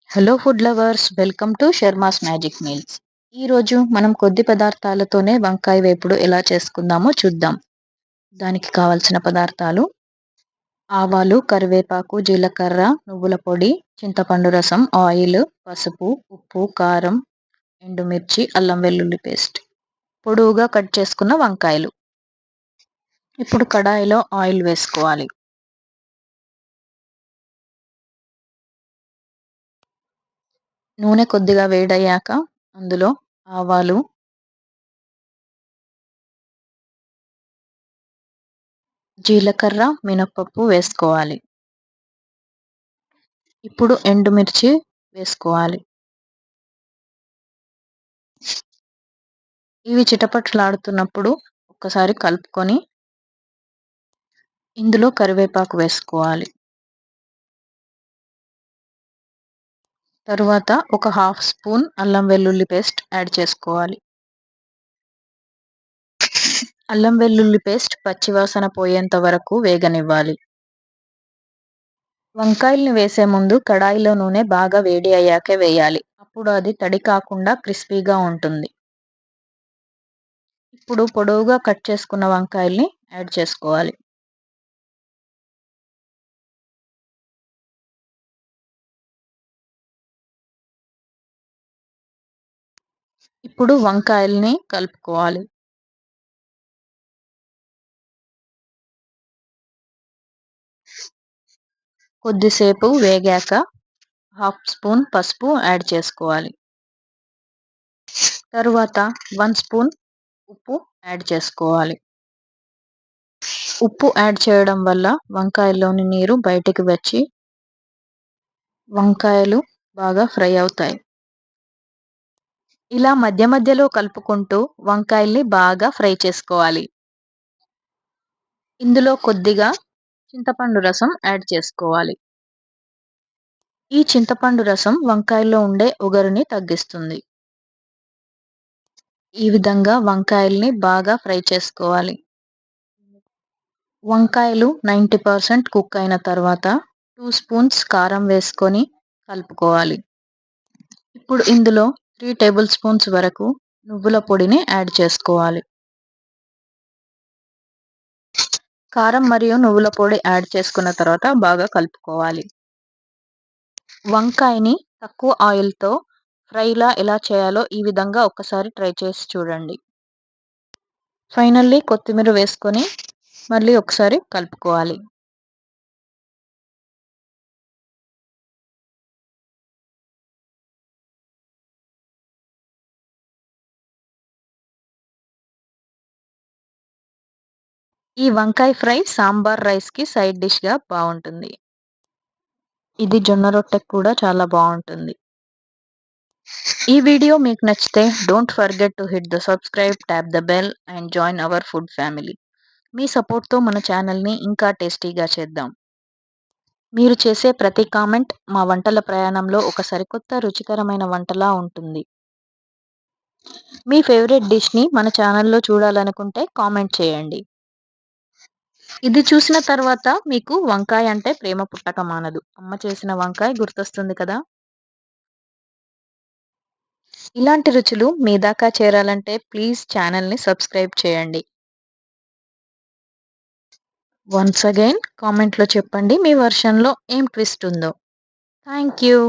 Hello food lovers, welcome to Sharma's magic meals. ఈరోజు మనం కొద్ది పదార్థాలతోనే వంకాయ వేపుడు ఎలా చేసుకుందామో చూద్దాం. దానికి కావలసిన పదార్థాలు: ఆవాలు, కరివేపాకు, జీలకర్ర, నువ్వుల పొడి, చింతపండు రసం, ఆయిల్, పసుపు, ఉప్పు, కారం, ఎండుమిర్చి, అల్లం వెల్లుల్లి పేస్ట్, పొడవుగా కట్ చేసుకున్న వంకాయలు. ఇప్పుడు కడాయిలో ఆయిల్ వేసుకోవాలి. నూనె కొద్దిగా వేడయ్యాక అందులో ఆవాలు, జీలకర్ర, మినపప్పు వేసుకోవాలి. ఇప్పుడు ఎండుమిర్చి వేసుకోవాలి. ఇవి చిటపటలాడుతున్నప్పుడు ఒక్కసారి కలుపుకొని ఇందులో కరివేపాకు వేసుకోవాలి. తరువాత ఒక హాఫ్ స్పూన్ అల్లం వెల్లుల్లి పేస్ట్ యాడ్ చేసుకోవాలి. అల్లం వెల్లుల్లి పేస్ట్ పచ్చివాసన పోయేంత వరకు వేగనివ్వాలి. వంకాయల్ని వేసే ముందు కడాయిలో నూనె బాగా వేడి అయ్యాకే వేయాలి. అప్పుడు అది తడి కాకుండా క్రిస్పీగా ఉంటుంది. ఇప్పుడు పొడవుగా కట్ చేసుకున్న వంకాయల్ని యాడ్ చేసుకోవాలి. ఇప్పుడు వంకాయల్ని కలుపుకోవాలి. కొద్దిసేపు వేగాక హాఫ్ స్పూన్ పసుపు యాడ్ చేసుకోవాలి. తరువాత 1 స్పూన్ ఉప్పు యాడ్ చేసుకోవాలి. ఉప్పు యాడ్ చేయడం వల్ల వంకాయల్లోని నీరు బయటికి వచ్చి వంకాయలు బాగా ఫ్రై అవుతాయి. ఇలా మధ్య మధ్యలో కలుపుకుంటూ వంకాయల్ని బాగా ఫ్రై చేసుకోవాలి. ఇందులో కొద్దిగా చింతపండు రసం యాడ్ చేసుకోవాలి. ఈ చింతపండు రసం వంకాయల్లో ఉండే ఒగరుని తగ్గిస్తుంది. ఈ విధంగా వంకాయల్ని బాగా ఫ్రై చేసుకోవాలి. వంకాయలు 90% కుక్ అయిన తర్వాత 2 స్పూన్స్ కారం వేసుకొని కలుపుకోవాలి. ఇప్పుడు ఇందులో 3 టేబుల్ స్పూన్స్ వరకు నువ్వుల పొడిని యాడ్ చేసుకోవాలి. కారం మరియు నువ్వుల పొడి యాడ్ చేసుకున్న తర్వాత బాగా కలుపుకోవాలి. వంకాయని తక్కువ ఆయిల్‌తో ఫ్రైలా ఎలా చేయాలో ఈ విధంగా ఒక్కసారి ట్రై చేసి చూడండి. ఫైనల్లీ కొత్తిమీర వేసుకొని మళ్ళీ ఒకసారి కలుపుకోవాలి. ఈ వంకాయ ఫ్రై సాంబార్ రైస్‌కి సైడ్ డిష్‌గా బావుంటుంది. ఇది జొన్న రొట్టెకి కూడా చాలా బావుంటుంది. ఈ వీడియో మీకు నచ్చితే don't forget to hit the subscribe, tap the bell and join our food family. మీ సపోర్ట్‌తో మన ఛానల్‌ని ఇంకా టేస్టీగా చేద్దాం. మీరు చేసే ప్రతి కామెంట్ మా వంటల ప్రయాణంలో ఒక సరికొత్త రుచికరమైన వంటలా ఉంటుంది. మీ ఫేవరెట్ డిష్‌ని మన ఛానల్‌లో చూడాలనుకుంటే కామెంట్ చేయండి. ఇది చూసిన తర్వాత మీకు వంకాయ అంటే ప్రేమ పుట్టక మానదు. అమ్మ చేసిన వంకాయ గుర్తొస్తుంది కదా! ఇలాంటి రుచులు మీ దాకా చేరాలంటే ప్లీజ్ ఛానల్‌ని సబ్స్క్రైబ్ చేయండి. వన్స్ అగైన్ కామెంట్‌లో చెప్పండి మీ వెర్షన్‌లో ఏం ట్విస్ట్ ఉందో. Thank you.